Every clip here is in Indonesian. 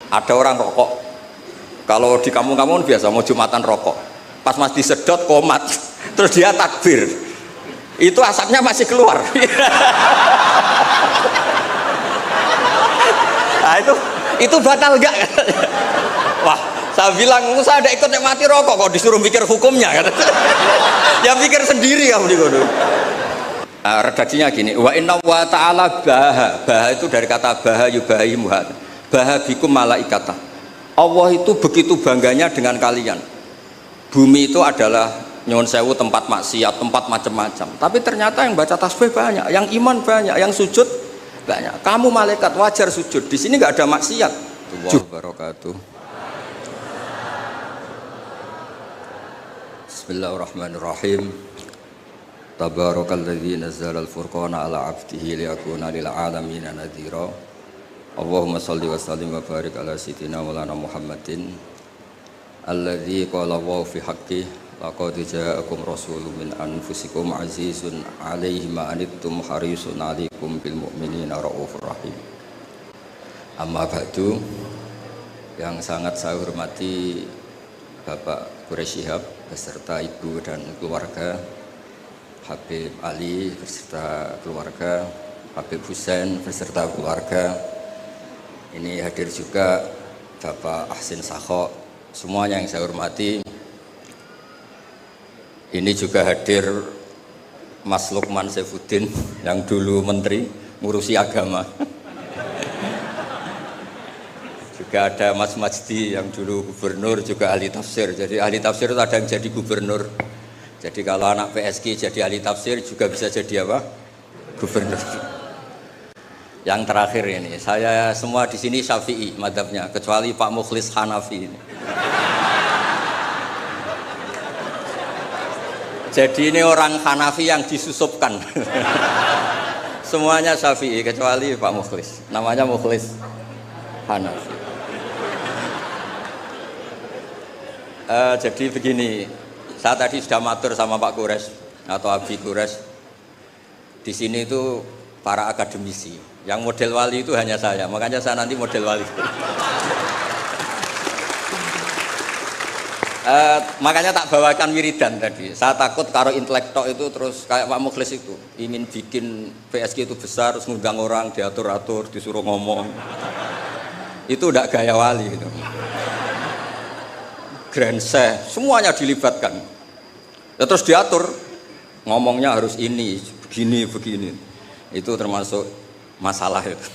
Ada orang rokok. Kalau di kampung-kampung biasa mau Jumatan rokok. Pas mas disedot komat, terus dia takbir. Itu asapnya masih keluar. Nah itu batal enggak? Wah, saya bilang saya ada ikut mati rokok kok disuruh mikir hukumnya. Ya pikir sendiri kamu di kono. Redaksinya gini, wa inna wa ta'ala baha itu dari kata baha yubahi muhat. Baha bikum malaikata. Allah itu begitu bangganya dengan kalian. Bumi itu adalah nyuwun sewu tempat maksiat, tempat macam-macam. Tapi ternyata yang baca tasbih banyak, yang iman banyak, yang sujud banyak. Kamu malaikat wajar sujud. Di sini nggak ada maksiat. Wassalamualaikum wabarakatuh. Bismillahirrahmanirrahim. Tabarakalladzi nazzala al-furqana ala 'abdihi liyakuna lil 'alamin nadhira. Allahumma shalli wa sallim wa barik ala sayyidina maulana Muhammadin alladzi qala wa fi haqqi laqad ja'akum rasulun min anfusikum azizun 'alaihi ma anittum harisun 'alaikum bil mu'minina raufur rahim. Amma ba'du, yang sangat saya hormati Bapak Quraisy Shihab beserta ibu dan keluarga, Habib Ali beserta keluarga, Habib Husain beserta keluarga. Ini hadir juga Bapak Ahsin Sakho, semuanya yang saya hormati. Ini juga hadir Mas Lukman Saifuddin yang dulu menteri ngurusi agama. Juga ada Mas Majdi yang dulu gubernur, juga ahli tafsir. Jadi ahli tafsir itu ada yang jadi gubernur. Jadi kalau anak PSG jadi ahli tafsir juga bisa jadi apa? Gubernur. Yang terakhir ini, saya semua di sini Syafi'i madhabnya, kecuali Pak Mukhlis Hanafi ini. Jadi ini orang Hanafi yang disusupkan. Semuanya Syafi'i kecuali Pak Mukhlis. Namanya Mukhlis Hanafi. Jadi begini, saya tadi sudah matur sama Pak Kures atau Abi Kures. Di sini itu para akademisi. Yang model wali itu hanya saya, makanya saya nanti model wali. Makanya tak bawakan wiridan tadi. Saya takut kalau intelektual itu terus kayak Pak Mukhlis itu ingin bikin PSG itu besar, terus ngundang orang diatur-atur, disuruh ngomong. Itu udah gaya wali itu. Grand Sheikh, semuanya dilibatkan. Ya, terus diatur, ngomongnya harus ini, begini, begini. Itu termasuk masalah itu.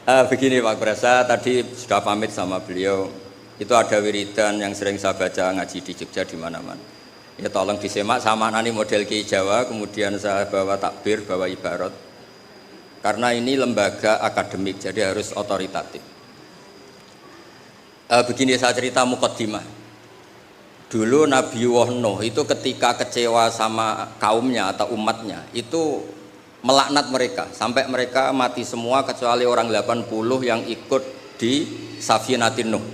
Begini Pak Kuresa, tadi sudah pamit sama beliau. Itu ada wiridan yang sering saya baca ngaji di Jogja di mana-mana. Ya tolong disimak sama nani model Ki Jawa, kemudian saya bawa takbir, bawa ibarat. Karena ini lembaga akademik, jadi harus otoritatif. Begini saya cerita muqaddimah. Dulu Nabi Nuh itu ketika kecewa sama kaumnya atau umatnya, itu melaknat mereka sampai mereka mati semua kecuali orang 80 yang ikut di Safinatin Nuh.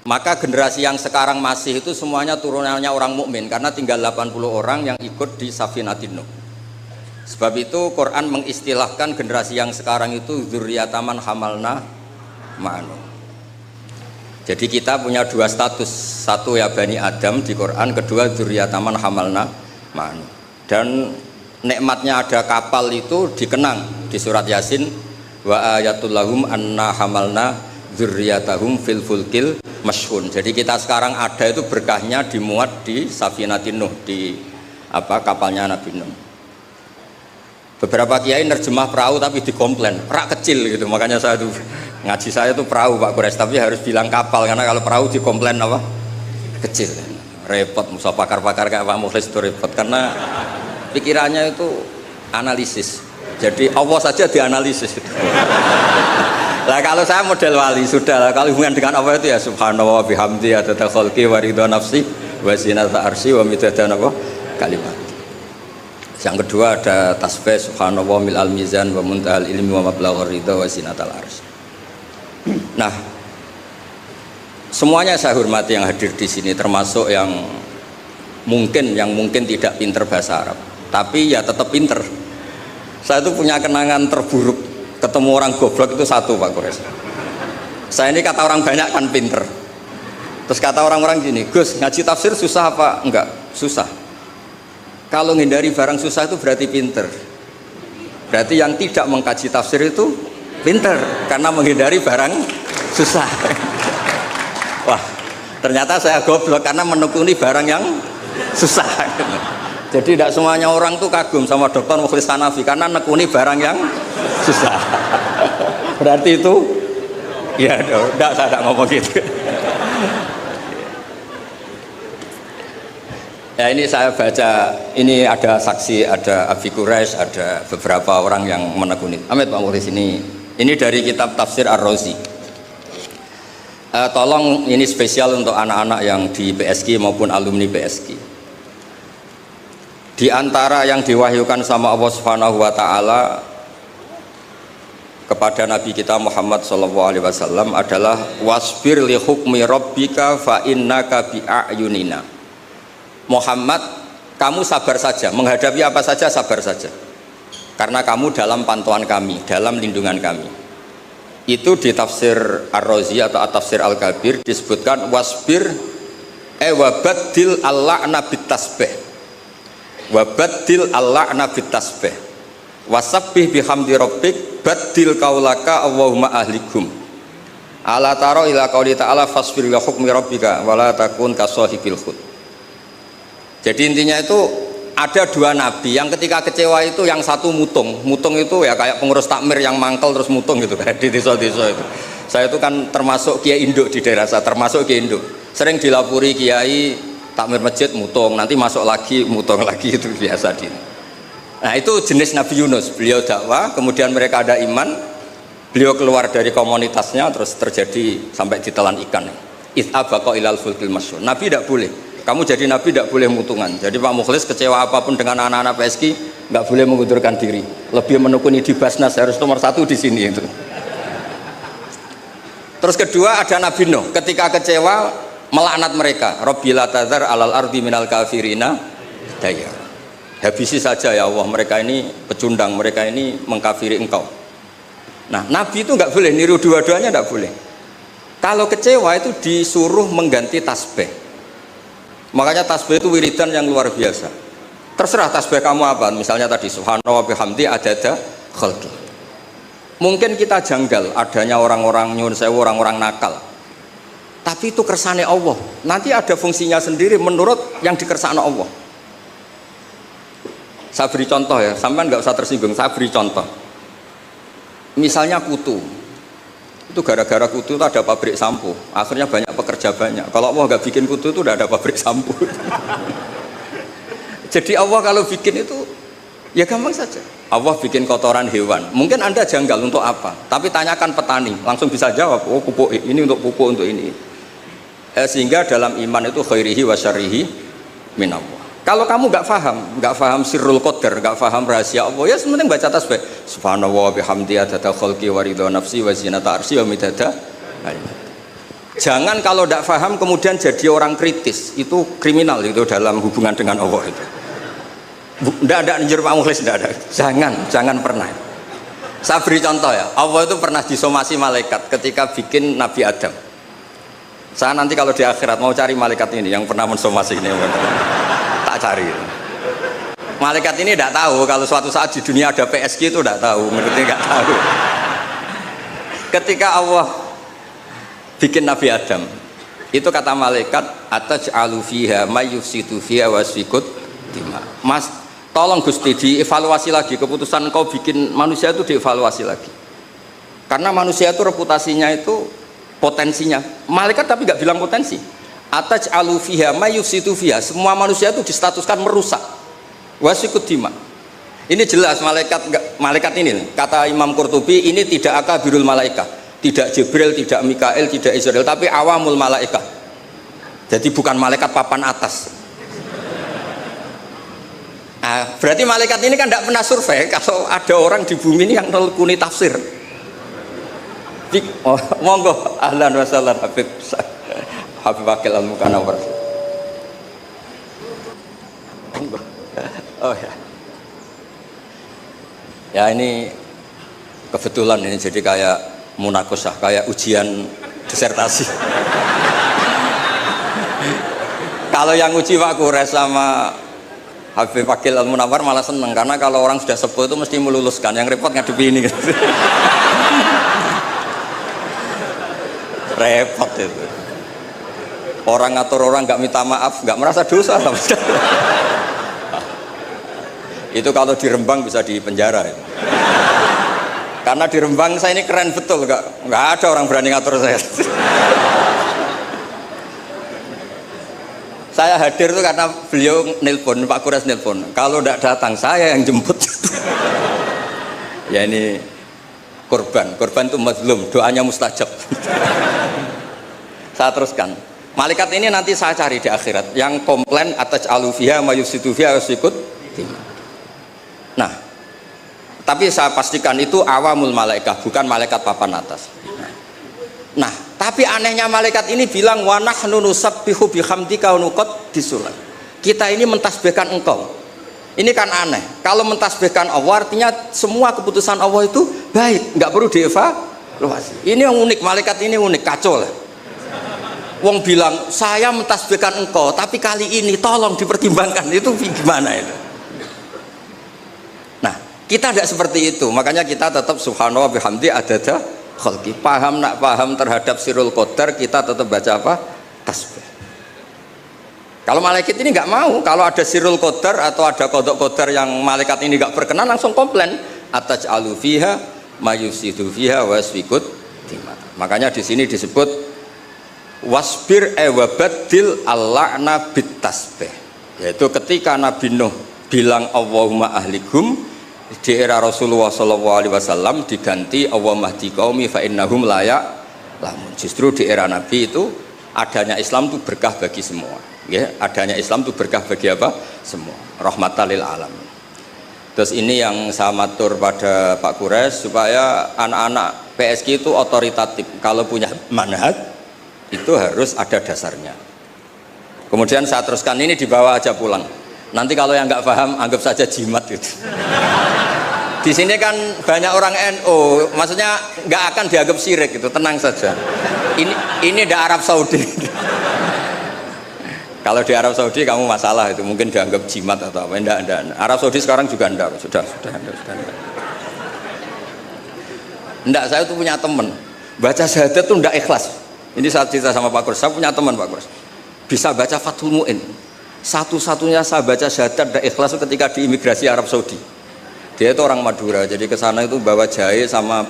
Maka generasi yang sekarang masih itu semuanya turunannya orang mukmin karena tinggal 80 orang yang ikut di Safinatin Nuh. Sebab itu Quran mengistilahkan generasi yang sekarang itu dzurriyyataman hamalna ma'anu. Jadi kita punya dua status, satu ya Bani Adam di Quran, kedua dzurriyyataman hamalna ma'anu. Dan nikmatnya ada kapal itu dikenang di surat Yasin, wa ayatul lahum anna hamalna dzurriyyatahum fil fulkil mashhun. Jadi kita sekarang ada itu berkahnya dimuat di Safinatin Nuh, di kapalnya Nabi Nuh. Beberapa kiai nerjemah perahu tapi dikomplain, rak kecil gitu. Makanya saya tuh ngaji saya tuh perahu Pak Kures, tapi harus bilang kapal karena kalau perahu dikomplain apa? Kecil. Repot, musa pakar-pakar kayak Pak Mukhlis itu repot karena pikirannya itu analisis. Jadi Allah saja dianalisis. Lah kalau saya model wali sudah lah, kalau hubungan dengan Allah itu ya subhanallah wa bihamdi adada khalqi wa ridha nafsi wa zinata arsy wa midada kalimat. Yang kedua ada tasbih subhanallah mil al mizan wa muntahal ilmi wa mablaghur ridha wa zinatal arsy. Nah, semuanya saya hormati yang hadir di sini, termasuk yang mungkin tidak pinter bahasa Arab, tapi ya tetap pinter. Saya itu punya kenangan terburuk Ketemu orang goblok itu satu Pak Kores. Saya ini kata orang banyak kan pinter. Terus kata orang-orang gini, Gus ngaji tafsir susah apa? Enggak, susah. Kalau menghindari barang susah itu berarti pinter. Berarti yang tidak mengkaji tafsir itu pinter karena menghindari barang susah. Wah, ternyata saya goblok karena menekuni barang yang susah. Jadi tidak semuanya orang tuh kagum sama Dr. Mukhlis Hanafi karena nekuni barang yang susah. Berarti itu ya enggak, saya tidak ngomong gitu. Ya ini saya baca, ini ada saksi, ada Abi Quraisy, ada beberapa orang yang menekuni. Amit Pak Mukhlis ini dari kitab Tafsir Ar-Razi. Tolong ini spesial untuk anak-anak yang di PSG maupun alumni PSG. Di antara yang diwahyukan sama Allah Subhanahu wa taala kepada Nabi kita Muhammad sallallahu alaihi wasallam adalah wasbir li hukmi rabbika fa innaka bi a'yunina. Muhammad, kamu sabar saja, menghadapi apa saja sabar saja. Karena kamu dalam pantauan kami, dalam lindungan kami. Itu di tafsir Ar-Razi atau At-Tafsir Al-Kabir disebutkan wasbir wabaddil al-la'na bit-tasbih. Wabaddil al-la'na bit-tasbih. Wasabbih bihamdi rabbik baddil qaulaka Allahumma ahlikum. Ala taro ila qauli ta'ala fasbir li hukmi rabbika wala takun kasahibil khut. Jadi intinya itu ada dua nabi yang ketika kecewa itu yang satu mutung itu ya kayak pengurus takmir yang mangkel terus mutung gitu kayak di desa-desa itu. Saya itu kan termasuk kiai induk di daerah saya, termasuk kiai induk. Sering dilapuri kiai takmir masjid mutung, nanti masuk lagi mutung lagi, itu biasa di. Nah itu jenis Nabi Yunus, beliau dakwah, kemudian mereka ada iman, beliau keluar dari komunitasnya terus terjadi sampai ditelan ikan. It'abaqa ilal fulkil masyhur. Nabi tidak boleh. Kamu jadi nabi tidak boleh mutungan. Jadi Pak Mukhlis kecewa apapun dengan anak-anak PSG nggak boleh mengundurkan diri. Lebih menekuni di Basnas harus nomor satu di sini itu. Terus kedua ada Nabi Nuh. Ketika kecewa melaknat mereka. Rabbila tadzar alal ardi minal kafirina daya. Habisi saja ya Allah, mereka ini pecundang, mereka ini mengkafiri engkau. Nah Nabi itu nggak boleh niru dua-duanya, nggak boleh. Kalau kecewa itu disuruh mengganti tasbih. Makanya tasbih itu wiridan yang luar biasa. Terserah tasbih kamu apa, misalnya tadi subhanallah bihamdi adada khalqi. Mungkin kita janggal adanya orang-orang nyun sewu, orang-orang nakal. Tapi itu kersane Allah. Nanti ada fungsinya sendiri menurut yang dikersane Allah. Saya beri contoh ya, sampean nggak usah tersinggung. Saya beri contoh. Misalnya kutu. Itu gara-gara kutu itu ada pabrik sampo, akhirnya banyak pekerja banyak. Kalau Allah nggak bikin kutu itu udah ada pabrik sampo. Jadi Allah kalau bikin itu ya gampang saja. Allah bikin kotoran hewan, mungkin Anda janggal untuk apa, tapi tanyakan petani, langsung bisa jawab, oh pupuk ini untuk pupuk untuk ini. Sehingga dalam iman itu khairihi wa syarrihi minallah. Kalau kamu nggak paham sirrul qadar, nggak paham rahasia Allah, ya sementing baca tasbih. Subhanallah bihamdi adada khalqi wa ridha nafsi wa zinata arsy wa midada. Jangan kalau tidak paham kemudian jadi orang kritis, itu kriminal itu dalam hubungan dengan Allah itu. Tidak ada njur Pak Mukhlis, tidak ada. Jangan pernah. Saya beri contoh ya, Allah itu pernah disomasi malaikat ketika bikin Nabi Adam. Saya nanti kalau di akhirat mau cari malaikat ini yang pernah mensomasi ini. Tak cari. Malaikat ini tidak tahu kalau suatu saat di dunia ada PSG itu tidak tahu, menurutnya nggak tahu. Ketika Allah bikin Nabi Adam, itu kata malaikat, ataj'alu fiha may yufsidu fiha wasfikut dima. Mas, tolong Gusti dievaluasi lagi keputusan kau bikin manusia itu, dievaluasi lagi. Karena manusia itu reputasinya itu potensinya. Malaikat tapi nggak bilang potensi. Ataj'alu fiha may yufsidu fiha. Semua manusia itu distatuskan merusak. Wasfikut dima. Ini jelas malaikat ini kata Imam Qurtubi ini tidak akabirul malaikat, tidak Jibril, tidak Mikael, tidak Israel, tapi awamul malaikat. Jadi bukan malaikat papan atas. Nah, berarti malaikat ini kan tidak pernah survei kalau ada orang di bumi ini yang nelkuni tafsir. Oh, monggo ahlan wa sahlan Habib Wakil Al-Mukanawar. Oh ya. Ya ini kebetulan ini jadi kayak munakosah, kayak ujian disertasi. Kalau yang uji Pak Kures sama Habib Fakil Al-Munawar malah seneng, karena kalau orang sudah sepuh itu mesti meluluskan, yang repot ngadepi ini. Repot itu. Orang ngatur orang nggak minta maaf, nggak merasa dosa sama sekali. Itu kalau di Rembang bisa di penjara itu. Karena di Rembang saya ini keren betul, nggak ada orang berani ngatur saya. Saya hadir itu karena beliau nelpon, Pak Kures nelpon. Kalau tidak datang saya yang jemput. Ya ini korban itu mazlum, doanya mustajab. Saya teruskan. Malaikat ini nanti saya cari di akhirat yang komplain atas alufiha mayusitu fiha wasikut. Nah, tapi saya pastikan itu awamul malaikat, bukan malaikat papan atas. Nah, tapi anehnya malaikat ini bilang wa nahnu nusabbihu bihamdika wa nuqaddisulah. Kita ini mentasbihkan engkau. Ini kan aneh. Kalau mentasbihkan Allah artinya semua keputusan Allah itu baik, nggak perlu dievaluasi. Ini yang unik, malaikat ini unik, kacau lah. Wong bilang saya mentasbihkan engkau, tapi kali ini tolong dipertimbangkan. Itu gimana itu? Nah, kita tidak seperti itu. Makanya kita tetap subhanallah bihamdi adada khalqi. Paham nak paham terhadap sirul qadar, kita tetap baca apa? Tasbih. Kalau malaikat ini nggak mau, kalau ada sirul qadar atau ada kodok qadar yang malaikat ini nggak berkenan, langsung komplain. Ataj'alu fiha mayusidu fiha wasfikut dimana. Makanya di sini disebut wasbir wabadil al-la'na bit tasbih, yaitu ketika Nabi Nuh bilang Allahumma ahlikum di era Rasulullah SAW diganti Allahumma hdi qaumi fa innahum la ya'lamun. Justru di era Nabi itu adanya Islam itu berkah bagi semua, ya, adanya Islam itu berkah bagi apa? Semua, rahmatan lil alamin. Terus ini yang saya matur pada Pak Kures supaya anak-anak PSG itu otoritatif, kalau punya manhaj itu harus ada dasarnya. Kemudian saya teruskan, ini dibawa aja pulang. Nanti kalau yang nggak paham anggap saja jimat gitu. Di sini kan banyak orang NU, maksudnya nggak akan dianggap syirik gitu, tenang saja. Ini di Arab Saudi. Kalau di Arab Saudi kamu masalah itu, mungkin dianggap jimat atau apa? Enggak. Arab Saudi sekarang juga enggak, sudah. Enggak, saya tuh punya teman baca syahadat tuh enggak ikhlas. Ini saat cerita sama Pak Kures, saya punya teman Pak Kures bisa baca Fathul Mu'in, satu-satunya saya baca syahadat dan ikhlas ketika di imigrasi Arab Saudi. Dia itu orang Madura, jadi ke sana itu bawa jahe sama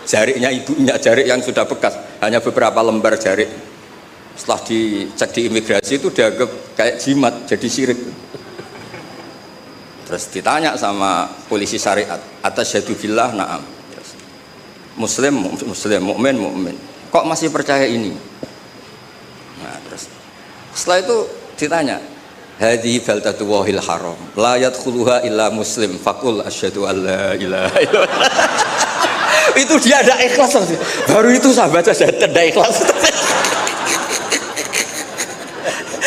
jariknya ibunya, jarik yang sudah bekas, hanya beberapa lembar jarik. Setelah dicek di imigrasi itu dianggap kayak jimat, jadi syirik. Terus ditanya sama polisi syariat, atasyhadu billah, na'am. Muslim, mukmin. Kok masih percaya ini? Nah, terus setelah itu ditanya, hadhi baldatu wahil haram la yadkhuluha illa muslim faqul asyhadu alla ilaha illallah. Itu dia ada ikhlas, baru itu saya baca syahadat ada ikhlas.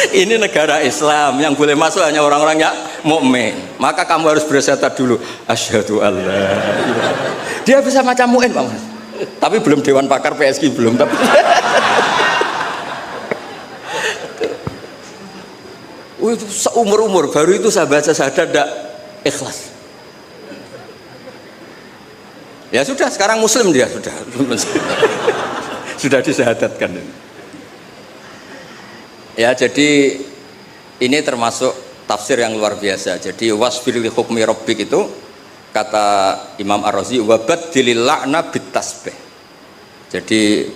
Ini negara Islam, yang boleh masuk hanya orang-orang yang mukmin. Maka kamu harus bersyahadat dulu asyhadu alla ilaha. Dia bisa macam mu'in Pak Mas, tapi belum dewan pakar PSG belum, tapi itu seumur-umur baru itu saya baca syahadat tidak ikhlas. Ya sudah, sekarang muslim dia sudah disyahadatkan. Ya, jadi ini termasuk tafsir yang luar biasa. Jadi wasbir li hukmi rabbik itu kata Imam Ar-Razi wabadilil la'na bit tasbih. Jadi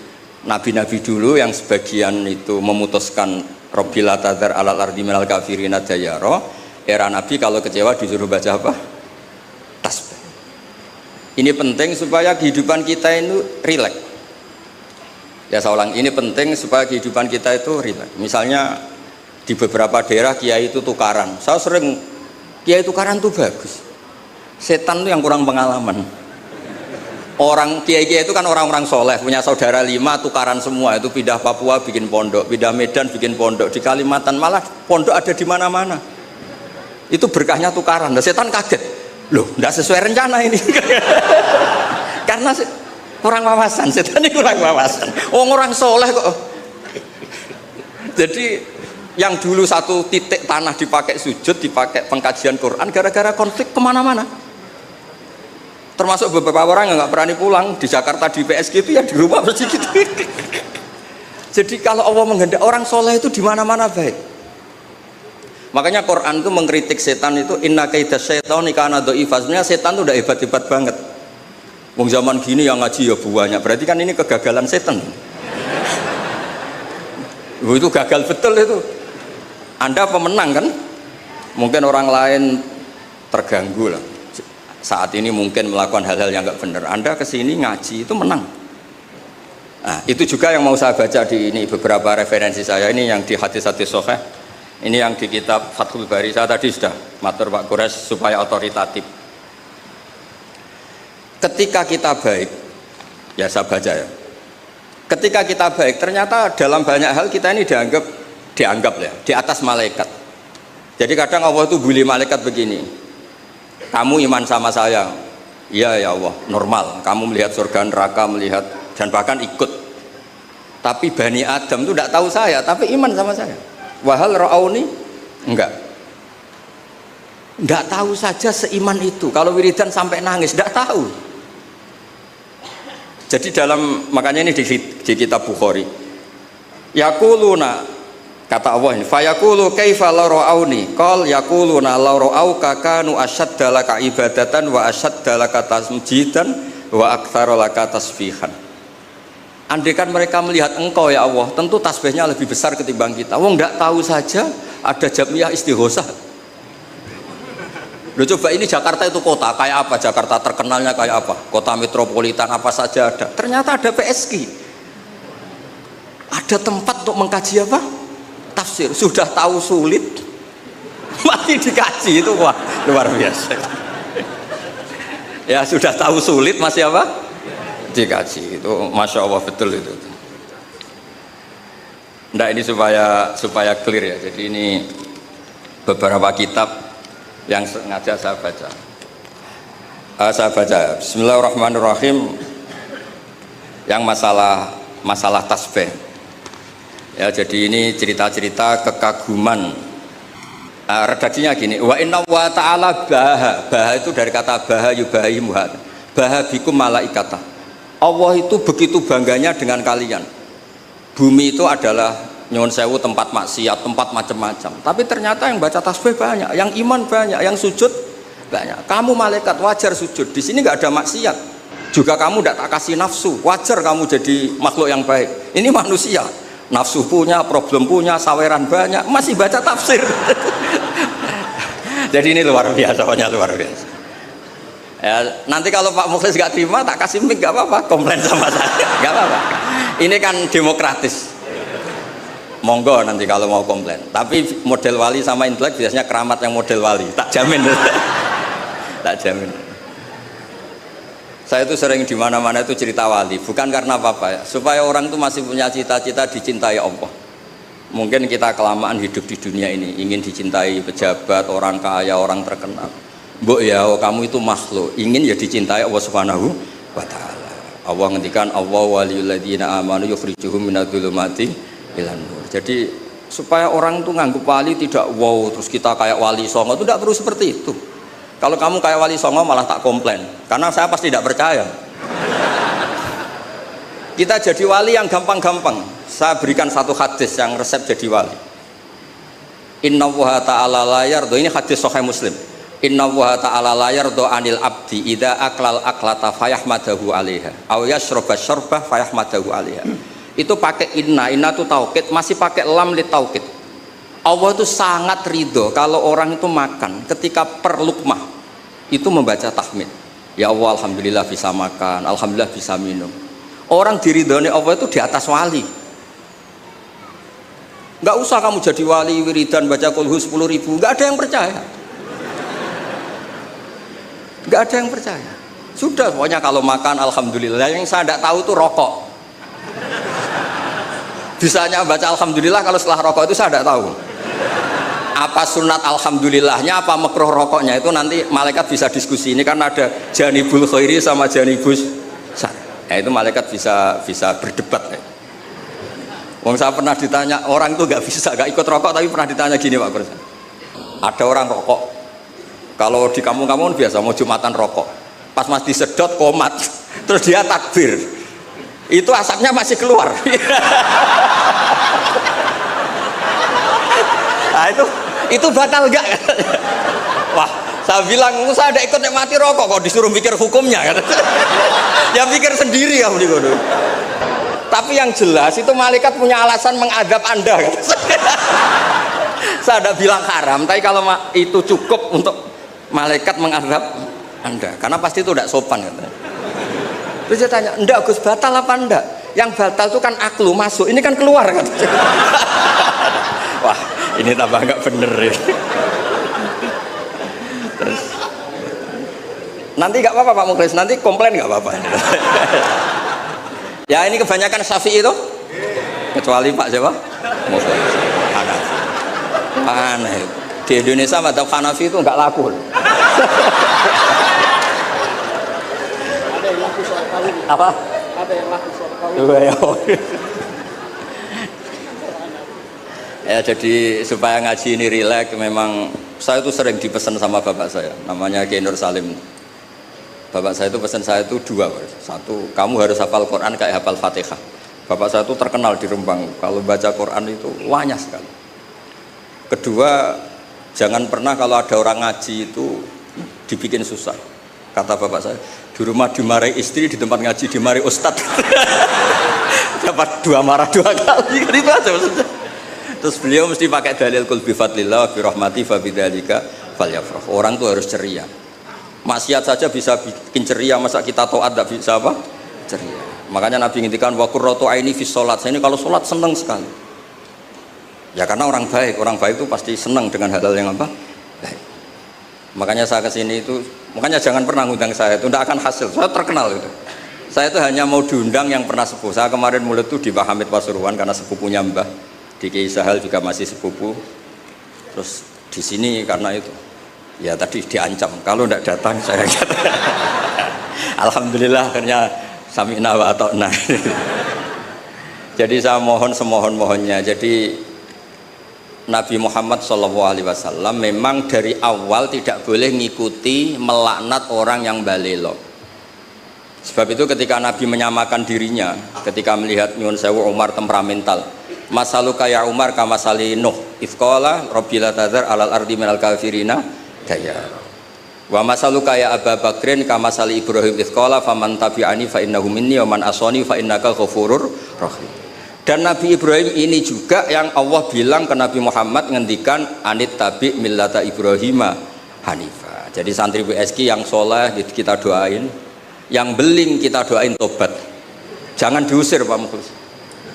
nabi-nabi dulu yang sebagian itu memutuskan Rabbil tadzar alal ardi minal kafirina dayara, era nabi kalau kecewa disuruh baca apa? Tasbih. Ini penting supaya kehidupan kita itu rileks. Ya saya ulang, ini penting supaya kehidupan kita itu rileks. Misalnya di beberapa daerah kiai itu tukaran. Saya sering kiai tukaran itu bagus. Setan itu yang kurang pengalaman. Orang kiai-kiai itu kan orang-orang soleh, punya saudara 5 tukaran semua, itu pindah Papua bikin pondok, pindah Medan bikin pondok, di Kalimantan malah pondok ada di mana-mana. Itu berkahnya tukaran. Nah, setan kaget, loh, tidak sesuai rencana ini. Karena kurang wawasan, setan ini kurang wawasan. Orang soleh kok. Jadi yang dulu satu titik tanah dipakai sujud, dipakai pengkajian Quran, gara-gara konflik kemana-mana. Termasuk beberapa orang yang nggak berani pulang di Jakarta di PSG itu ya di rumah bersih gitu. Jadi kalau Allah menghendaki orang soleh itu di mana-mana baik. Makanya Quran itu mengkritik setan itu inna kaidas syaitani kana dhaifan. Sebenarnya setan itu udah hebat-hebat banget. Wong zaman gini yang ngaji ya banyak. Berarti kan ini kegagalan setan. Itu gagal betul itu. Anda pemenang kan? Mungkin orang lain terganggu lah. Saat ini mungkin melakukan hal-hal yang nggak benar. Anda kesini ngaji itu menang. Nah, itu juga yang mau saya baca di ini beberapa referensi saya ini yang di hadis-hadis sahih. Ini yang di kitab Fathul Bari. Saya tadi sudah matur Pak Kures supaya otoritatif. Ketika kita baik, ya saya baca ya. Ketika kita baik, ternyata dalam banyak hal kita ini dianggap ya di atas malaikat. Jadi kadang Allah itu bully malaikat begini. Kamu iman sama saya, iya ya Allah, normal. Kamu melihat surga neraka, melihat dan bahkan ikut. Tapi Bani Adam itu tidak tahu saya, tapi iman sama saya. Wahal ra'auni, enggak tahu saja seiman itu. Kalau wiridan sampai nangis, tidak tahu. Jadi makanya ini di kitab Bukhari. Yaquluna, kata Allah ini, fayaqulu kaifa la ra'auni qal yaquluna la ra'auka kanu ashadda laka ibadatan wa ashadda laka tasjidan wa aktsara laka tasbihan. Andaikan mereka melihat engkau ya Allah, tentu tasbihnya lebih besar ketimbang kita. Wong enggak tahu saja ada jamiah istighosah. Loh coba ini Jakarta itu kota kayak apa? Jakarta terkenalnya kayak apa? Kota metropolitan apa saja ada. Ternyata ada PSG. Ada tempat untuk mengkaji apa? Tafsir. Sudah tahu sulit masih dikaji, itu wah luar biasa. Ya sudah tahu sulit masih apa? Dikaji. Itu Masya Allah betul itu. Nah ini supaya clear ya. Jadi ini beberapa kitab yang sengaja saya baca. Bismillahirrahmanirrahim. Yang masalah tasbih. Ya, jadi ini cerita-cerita kekaguman. Redaksinya gini, wa inna wa ta'ala baha itu dari kata baha yubahi muhad. Baha bikum malaikata. Allah itu begitu bangganya dengan kalian. Bumi itu adalah nyuwun sewu tempat maksiat, tempat macam-macam. Tapi ternyata yang baca tasbih banyak, yang iman banyak, yang sujud banyak. Kamu malaikat wajar sujud. Di sini nggak ada maksiat. Juga kamu tidak tak kasih nafsu. Wajar kamu jadi makhluk yang baik. Ini manusia. Nafsu punya, problem punya, saweran banyak, masih baca tafsir. Jadi ini luar biasa, luar biasa. Ya, nanti kalau Pak Mukhlis gak terima, tak kasih mic gak apa-apa, komplain sama saya, gak apa-apa. Ini kan demokratis. Monggo nanti kalau mau komplain. Tapi model wali sama intelek biasanya keramat yang model wali, tak jamin. Tak jamin. Saya itu sering di mana-mana itu cerita wali, bukan karena apa-apa ya, supaya orang itu masih punya cita-cita dicintai Allah. Mungkin kita kelamaan hidup di dunia ini, ingin dicintai pejabat, orang kaya, orang terkenal. Mbok ya, kamu itu makhluk, ingin ya dicintai Allah Subhanahu wa taala. Allah ngendikan Allah waliyul ladzina amanu yukhrijuhum minadz-dzulumati ilan nur. Jadi supaya orang itu nganggep wali tidak wow, terus kita kayak wali songo, itu tidak perlu seperti itu. Kalau kamu kayak wali songo malah tak komplain, karena saya pasti tidak percaya. Kita jadi wali yang gampang-gampang. Saya berikan satu hadis yang resep jadi wali. Inna wa ta'ala la yardo, ini hadis Sahih Muslim. Inna wa ta'ala la yardo anil abdi idza aklal aklata fayahmadahu alaiha aw yashraba syarbah fayahmadahu alaiha. Itu pakai inna itu taukid, masih pakai lam li taukid. Allah itu sangat ridho kalau orang itu makan ketika per lukmah itu membaca tahmid. Ya Allah, alhamdulillah bisa makan, alhamdulillah bisa minum. Orang diridhoni Allah itu di atas wali. Nggak usah kamu jadi wali wiridan baca kulhu 10.000, nggak ada yang percaya. Nggak ada yang percaya. Sudah, pokoknya kalau makan alhamdulillah. Yang saya tidak tahu itu rokok. Bisanya baca alhamdulillah kalau setelah rokok itu saya tidak tahu. Apa sunat alhamdulillahnya, apa makruh rokoknya itu nanti malaikat bisa diskusi. Ini kan ada janibul khairi sama janibus Ya itu malaikat bisa berdebat ya. Wong saya pernah ditanya, orang itu nggak ikut rokok, tapi pernah ditanya gini Pak Guru. Ada orang rokok, kalau di kampung-kampung biasa mau jumatan rokok, pas mas disedot komat, terus dia takbir, itu asapnya masih keluar. Nah itu batal nggak? Wah, saya bilang saya ada ikut mati rokok, kok disuruh mikir hukumnya kan? Ya pikir sendiri kamu di kono. Tapi yang jelas itu malaikat punya alasan mengadab Anda kan? Saya tidak bilang haram, tapi kalau itu cukup untuk malaikat mengadab Anda, karena pasti itu tidak sopan kan? Terus dia tanya, enggak Gus, batal apa enggak? Yang batal itu kan aklu masuk, ini kan keluar kan? Wah, ini tambah nggak bener ya. Terus, nanti nggak apa-apa Pak Mukhlis, nanti komplain nggak apa-apa. Ya ini kebanyakan Syafi'i itu, kecuali Pak siapa? Mukhlis. Hanafi. Aneh. Di Indonesia madzhab Hanafi itu nggak laku. Ada yang laku soal kawin. Apa? Ada yang laku soal kawin. Ya jadi supaya ngaji ini rileks, memang saya itu sering dipesan sama bapak saya, namanya Kiai Nur Salim. Bapak saya itu pesan saya itu dua, satu kamu harus hafal Quran kayak hafal Fatihah. Bapak saya itu terkenal di Rembang, kalau baca Quran itu wanyah sekali. Kedua, jangan pernah kalau ada orang ngaji itu dibikin susah. Kata bapak saya, di rumah dimarahi istri, di tempat ngaji dimarahi ustadz. Dapat dua marah dua kali, itu aja maksudnya. Terus beliau mesti pakai dalil kul bi fadlillah bi rahmati fa bidzalika falyafrah. Orang tuh harus ceria. Maksiat saja bisa bikin ceria, masa kita taat tidak bisa apa? Ceria. Makanya Nabi ngintikan wa qurratu aini fi sholat. Saya ini kalau sholat senang sekali. Ya karena orang baik itu pasti senang dengan hal-hal yang apa? Baik. Makanya saya kesini itu, makanya jangan pernah ngundang saya, itu tidak akan hasil. Saya terkenal itu. Saya itu hanya mau diundang yang pernah sepuh. Saya kemarin mulai itu di Pak Hamid Pasuruan karena sepupunya Mbah. Di Kiai Sahal juga masih sepupu. Terus di sini karena itu. Ya tadi diancam, kalau tidak datang saya kata. Alhamdulillah akhirnya sami'na wa ata'na. Jadi saya mohon semohon-mohonnya. Jadi Nabi Muhammad SAW memang dari awal tidak boleh ngikuti melaknat orang yang balelo. Sebab itu ketika Nabi menyamakan dirinya, ketika melihat nyuwun sewu Umar temperamental, masaluka ya Umar kamasali Nuh ifqala rabbil tadzar alal ardi minal kafirina daya. Wa masaluka ya Abu Bakrin kamasali Ibrahim ifqala faman tabi'ani fa innahu minni wa man asani fa innaka ghafurur rahim. Dan Nabi Ibrahim ini juga yang Allah bilang ke Nabi Muhammad ngendikan anit tabi millata Ibrahima hanifa. Jadi santri WSK yang soleh kita doain, yang beling kita doain tobat. Jangan diusir Pak Mukhlis.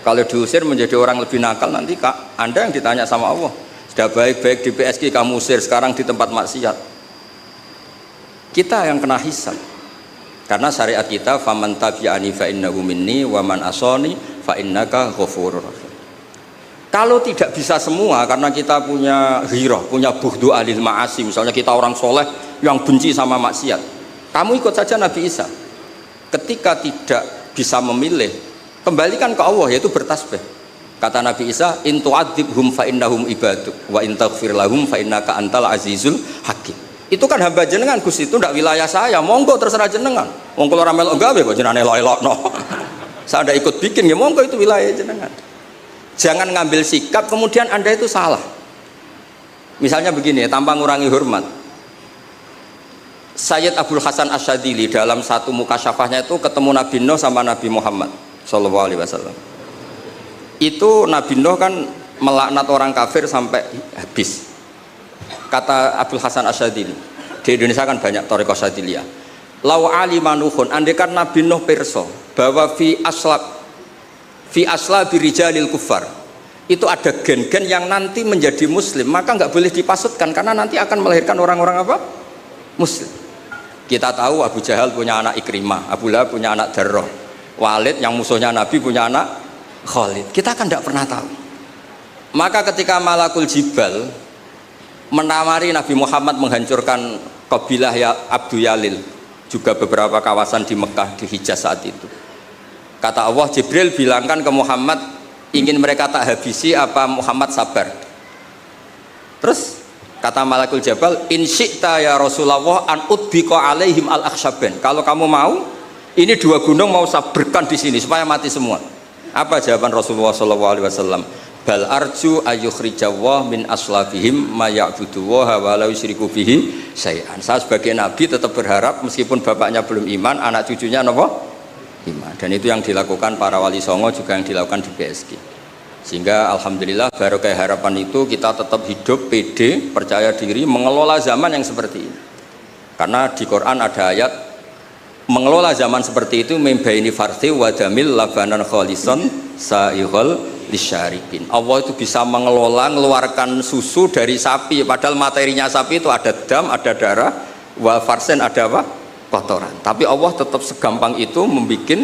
Kalau diusir menjadi orang lebih nakal, nanti Anda yang ditanya sama Allah. Sudah baik-baik di PSG kamu usir, sekarang di tempat maksiat. Kita yang kena hisab. Karena syariat kita faman tabi'ani fa innahu minni wa man asani fa innaka ghafurur rahim. Kalau tidak bisa semua karena kita punya ghirah, punya bughdu alil ma'asi, misalnya kita orang soleh yang benci sama maksiat. Kamu ikut saja Nabi Isa. Ketika tidak bisa memilih, kembalikan ke Allah, yaitu bertasbih. Kata Nabi Isa, in tu'adzibhum fa innahum ibaduk wa in taghfir lahum fa innaka antal azizul hakim. Itu kan hamba jenengan Gus, itu ndak wilayah saya, monggo terserah jenengan. Wong kula ora melok gawe kok jenengan elok-elokno. Saya ndak ikut bikin ya monggo itu wilayah jenengan. Jangan ngambil sikap kemudian Anda itu salah. Misalnya begini, tanpa ngurangi hormat. Sayyid Abdul Hasan Asyadzili dalam satu mukasyafahnya itu ketemu Nabi Nuh sama Nabi Muhammad sallallahu alaihi wasallam. Itu Nabi Nuh kan melaknat orang kafir sampai habis. Kata Abdul Hasan Asyadzili, di Indonesia kan banyak thariqah Syadziliyah. Lau alimanuhun, andekan Nabi Nuh pirsa bahwa fi asla birijalil kufar itu ada gen-gen yang nanti menjadi muslim, maka nggak boleh dipasutkan karena nanti akan melahirkan orang-orang apa? Muslim. Kita tahu Abu Jahal punya anak Ikrimah, Abu Lahab punya anak Darrah, Walid yang musuhnya Nabi punya anak Khalid. Kita kan tidak pernah tahu. Maka ketika Malakul Jibal menawari Nabi Muhammad menghancurkan kabilah ya Abdu Yalil, juga beberapa kawasan di Mekah, di Hijaz saat itu, Kata Allah, Jibril bilangkan ke Muhammad, ingin mereka tak habisi apa Muhammad sabar. Terus kata Malakul Jabal, in syi'ta ya Rasulullah an udbiqa alaihim al-akhsyaban. Kalau kamu mau, ini 2 gunung mau sabarkan di sini supaya mati semua. Apa jawaban Rasulullah SAW? Bal arju ayyukhrijawah min aslafihim ma ya'budu wa la yusyriku bihi syai'an. Saya sebagai nabi tetap berharap meskipun bapaknya belum iman, anak cucunya apa? Iman. Dan itu yang dilakukan para wali songo, juga yang dilakukan di PSG. Sehingga alhamdulillah barokah harapan itu kita tetap hidup pede, percaya diri, mengelola zaman yang seperti ini. Karena di Quran ada ayat mengelola zaman seperti itu membaini farthi wadamil labanan kholison sa'ihol lisyaribin. Allah itu bisa mengelola, mengeluarkan susu dari sapi, padahal materinya sapi itu ada dam, ada darah, wa farsen ada apa? Kotoran. Tapi Allah tetap segampang itu membuat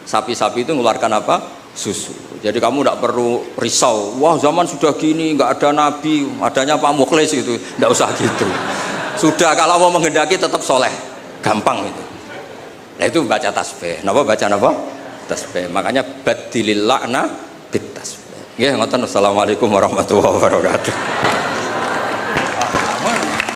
sapi-sapi itu mengeluarkan apa? Susu. Jadi kamu tidak perlu risau, wah zaman sudah gini, nggak ada nabi, adanya Pak Mukhlis gitu, tidak usah gitu. Sudah kalau mau menghendaki tetap soleh, gampang itu. Nah itu baca tasbih. Napa baca napa? Tasbih. Makanya badilil la'na bit tasbih. Ya, ngoten. Assalamualaikum warahmatullahi wabarakatuh.